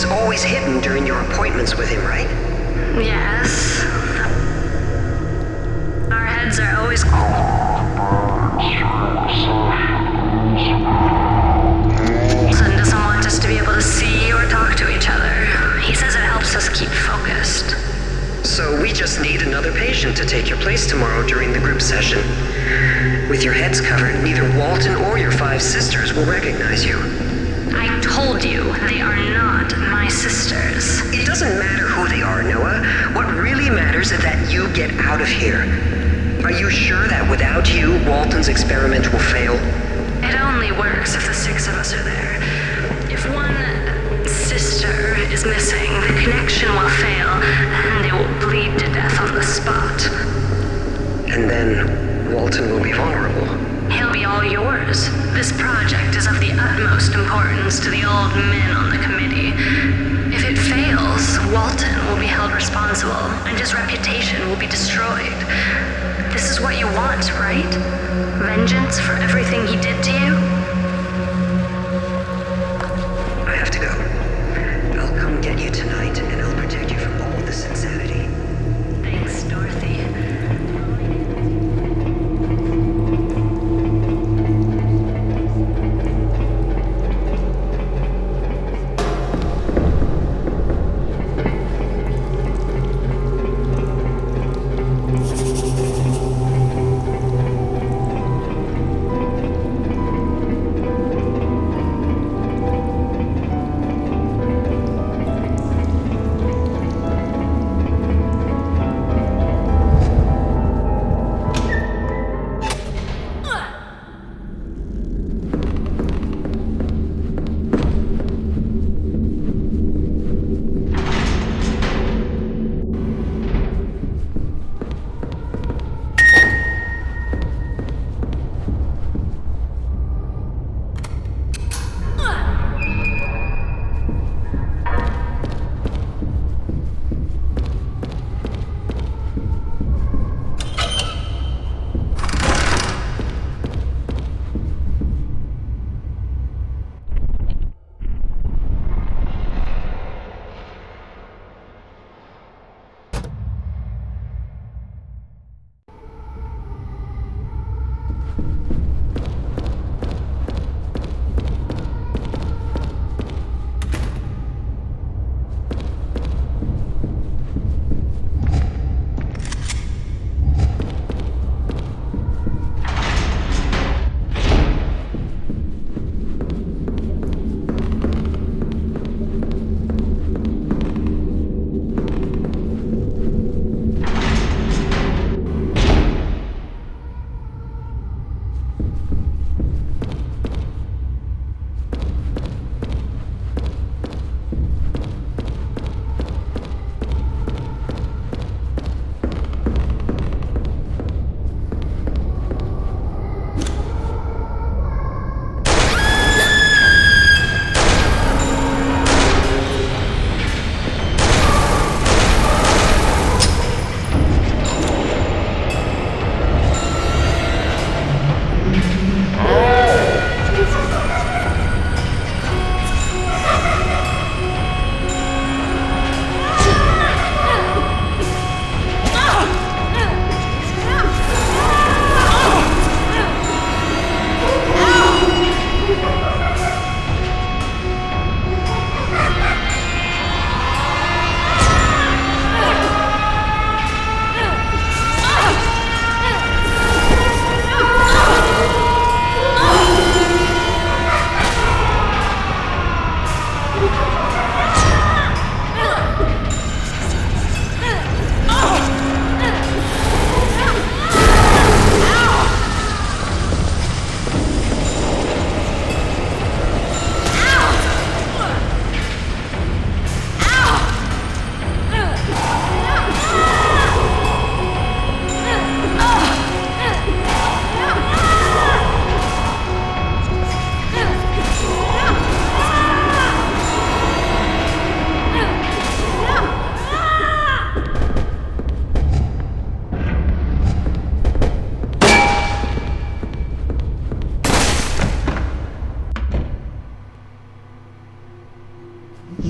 is always hidden during your appointments with him, right? Yes. Our heads are always... Walton doesn't want us to be able to see or talk to each other. He says it helps us keep focused. So we just need another patient to take your place tomorrow during the group session. With your heads covered, neither Walton or your 5 sisters will recognize you. I told you, they are not my sisters. It doesn't matter who they are, Noah. What really matters is that you get out of here. Are you sure that without you, Walton's experiment will fail? It only works if the 6 of us are there. If one sister is missing, the connection will fail, and they will bleed to death on the spot. And then Walton will be vulnerable. He'll be all yours. This project is of the utmost importance to the old men on the committee. If it fails, Walton will be held responsible, and his reputation will be destroyed. This is what you want, right? Vengeance for everything he did to you? I have to go. I'll come get you tonight, and I'll protect you from all this insanity. Thanks, Dorothy.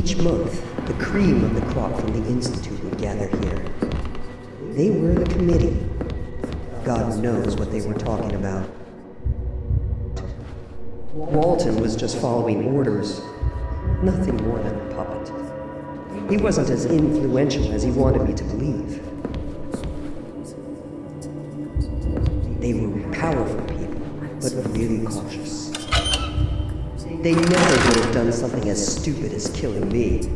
Each month, the cream of the crop from the Institute would gather here. They were the committee. God knows what they were talking about. Walton was just following orders, nothing more than a puppet. He wasn't as influential as he wanted me to believe. They were powerful people, but really cautious. They never would have done something as stupid as killing me.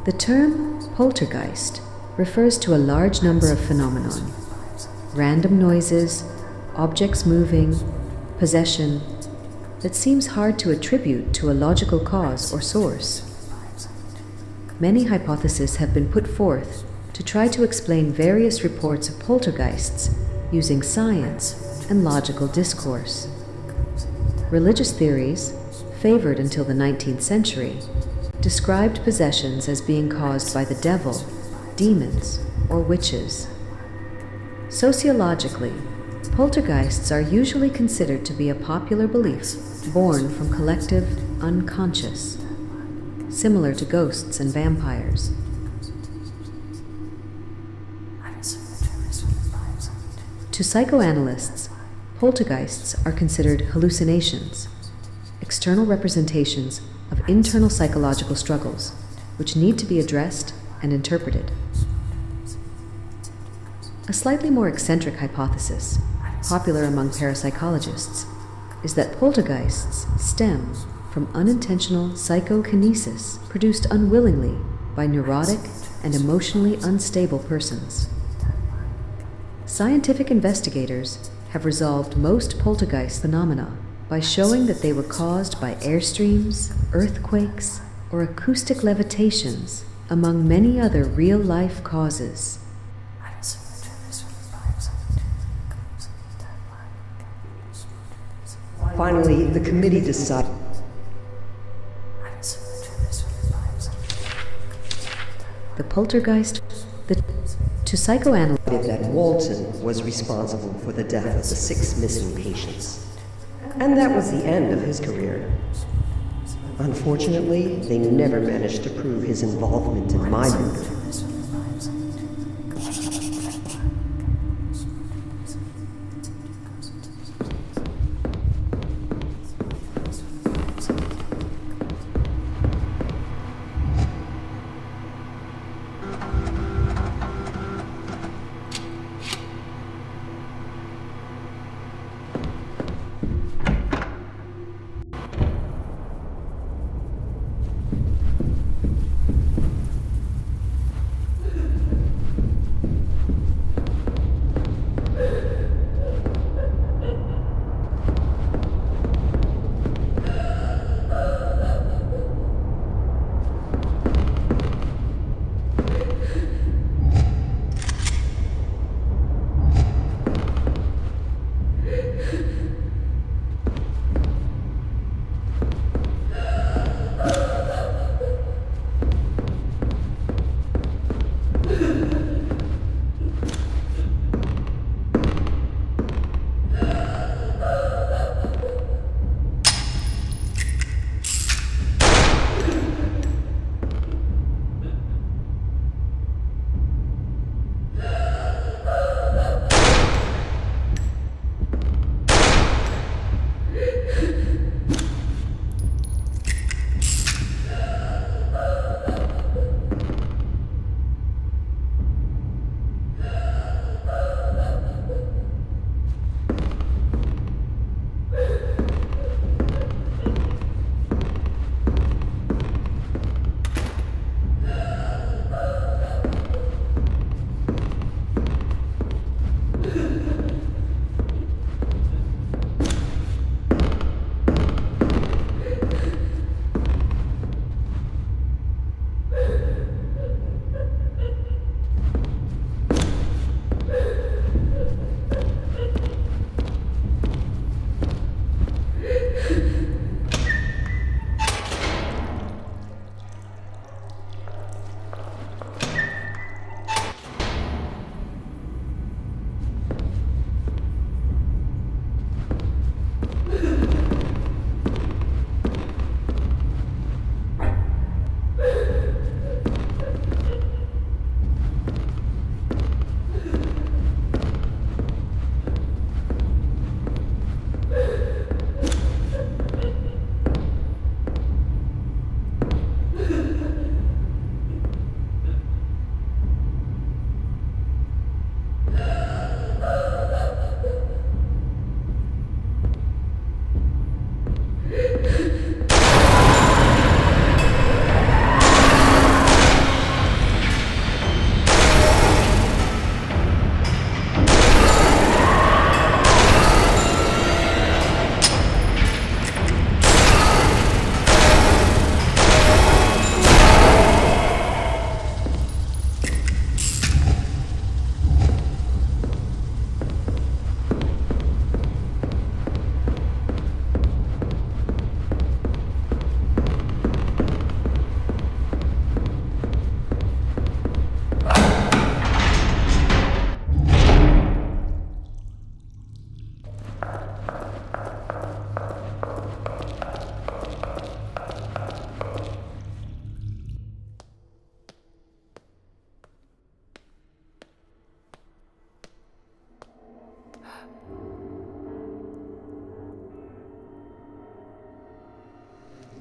The term poltergeist refers to a large number of phenomenon: random noises, objects moving, possession, that seems hard to attribute to a logical cause or source. Many hypotheses have been put forth to try to explain various reports of poltergeists using science and logical discourse. Religious theories, favored until the 19th century, described possessions as being caused by the devil, demons, or witches. Sociologically, poltergeists are usually considered to be a popular belief born from collective unconscious, similar to ghosts and vampires. To psychoanalysts, poltergeists are considered hallucinations, external representations of internal psychological struggles, which need to be addressed and interpreted. A slightly more eccentric hypothesis, popular among parapsychologists, is that poltergeists stem from unintentional psychokinesis produced unwillingly by neurotic and emotionally unstable persons. Scientific investigators have resolved most poltergeist phenomena by showing that they were caused by airstreams, earthquakes, or acoustic levitations, among many other real-life causes. Finally, the committee decided The poltergeist, to psychoanalyze that Walton was responsible for the death of the 6 missing patients. And that was the end of his career. Unfortunately, they never managed to prove his involvement in my murder.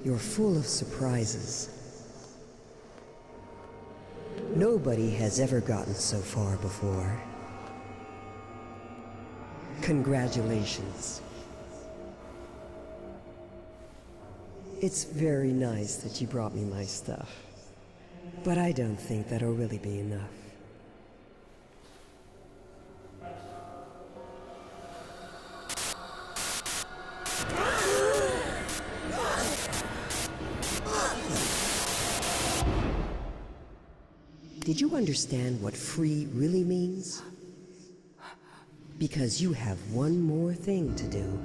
You're full of surprises. Nobody has ever gotten so far before. Congratulations. It's very nice that you brought me my stuff, but I don't think that'll really be enough. Did you understand what free really means? Because you have one more thing to do.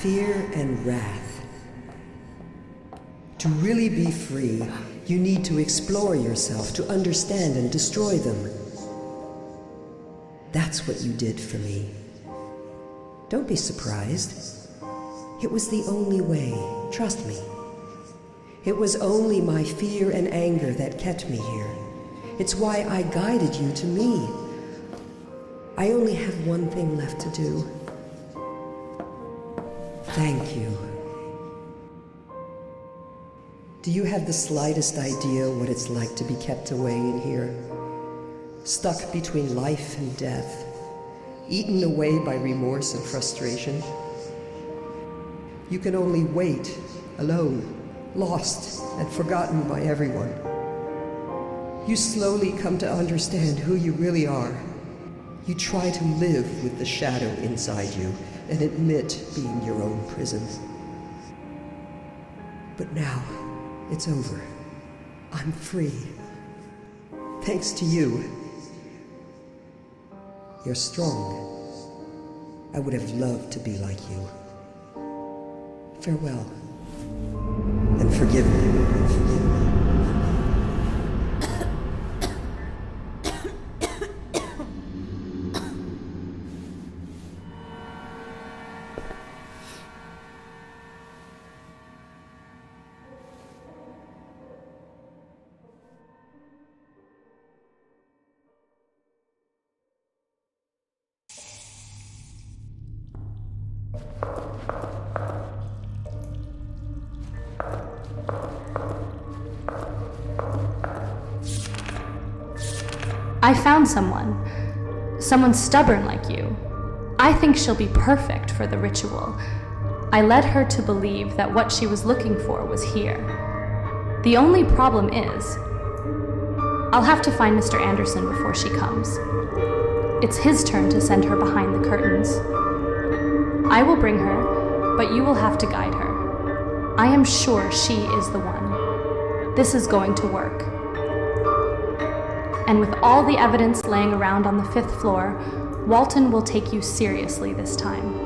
fear and wrath. To really be free, you need to explore yourself, to understand and destroy them. That's what you did for me. Don't be surprised. It was the only way, trust me. It was only my fear and anger that kept me here. It's why I guided you to me. I only have one thing left to do. Thank you. Do you have the slightest idea what it's like to be kept away in here? Stuck between life and death, eaten away by remorse and frustration. You can only wait, alone, lost and forgotten by everyone. You slowly come to understand who you really are. You try to live with the shadow inside you and admit being your own prison. But now, it's over. I'm free. Thanks to you. You're strong. I would have loved to be like you. Farewell. And forgive me. I found someone stubborn like you. I think she'll be perfect for the ritual. I led her to believe that what she was looking for was here. The only problem is, I'll have to find Mr. Anderson before she comes. It's his turn to send her behind the curtains. I will bring her, but you will have to guide her. I am sure she is the one. This is going to work. And with all the evidence laying around on the 5th floor, Walton will take you seriously this time.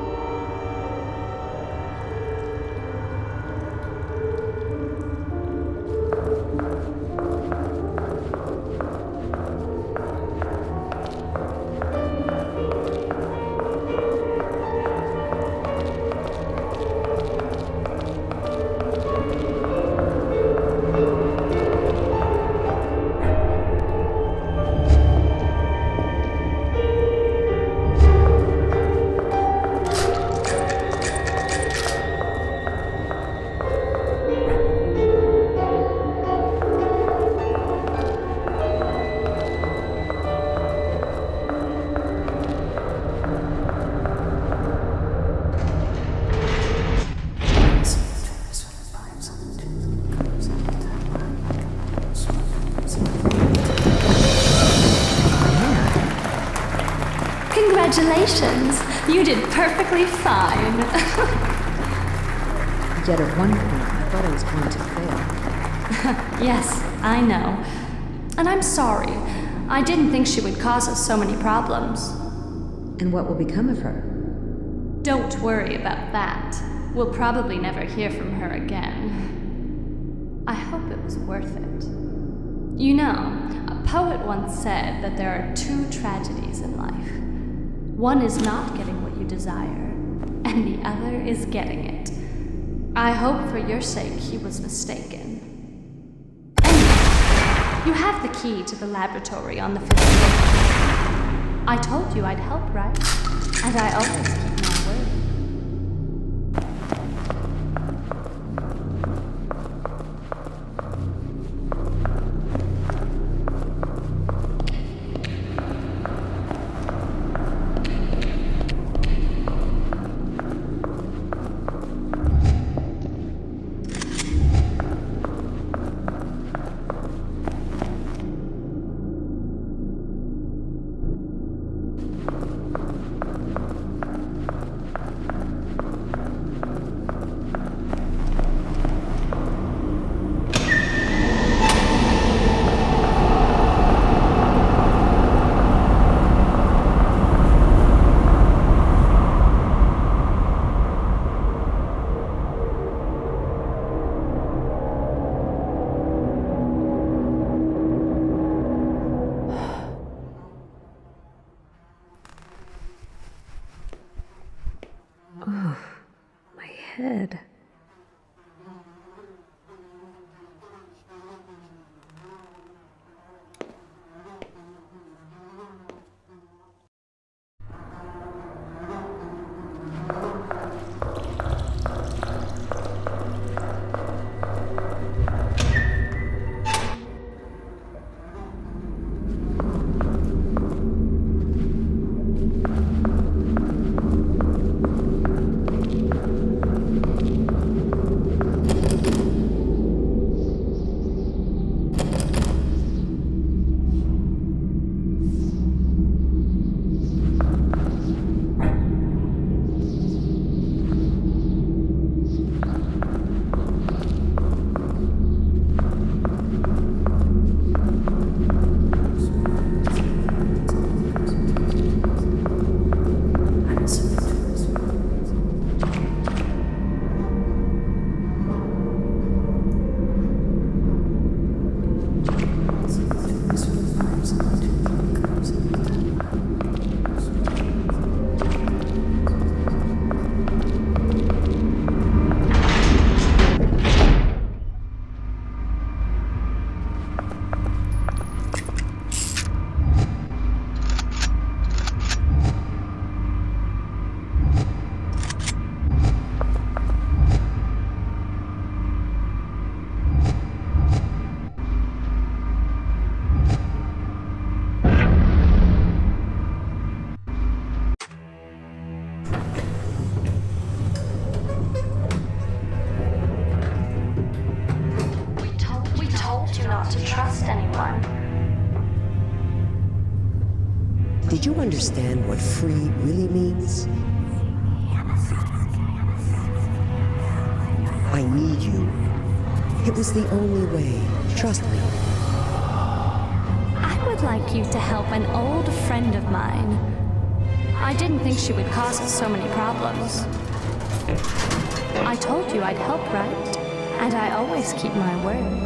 Congratulations! You did perfectly fine. Yet at one point, I thought I was going to fail. Yes, I know. And I'm sorry. I didn't think she would cause us so many problems. And what will become of her? Don't worry about that. We'll probably never hear from her again. I hope it was worth it. You know, a poet once said that there are 2 tragedies in life. One is not getting what you desire, and the other is getting it. I hope for your sake he was mistaken. Anyway, you have the key to the laboratory on the 5th floor. I told you I'd help, right? And I always keep my word. head. We told you not to trust anyone. Did you understand what free really means? I need you. It was the only way. Trust me. I would like you to help an old friend of mine. I didn't think she would cause us so many problems. I told you I'd help, right? And I always keep my word.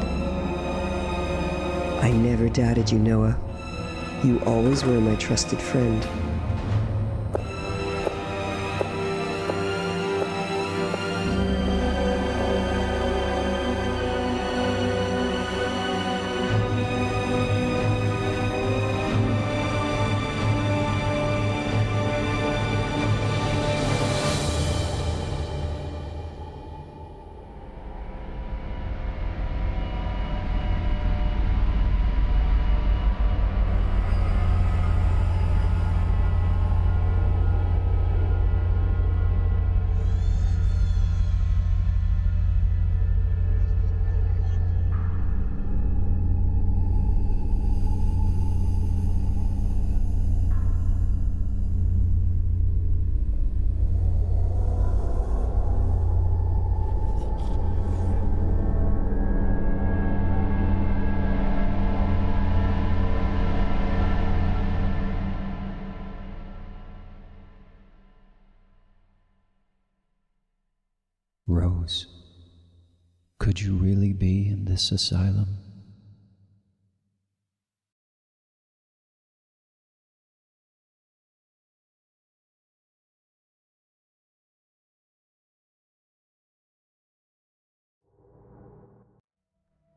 I never doubted you, Noah. You always were my trusted friend. Rose, could you really be in this asylum?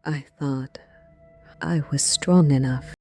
I thought I was strong enough.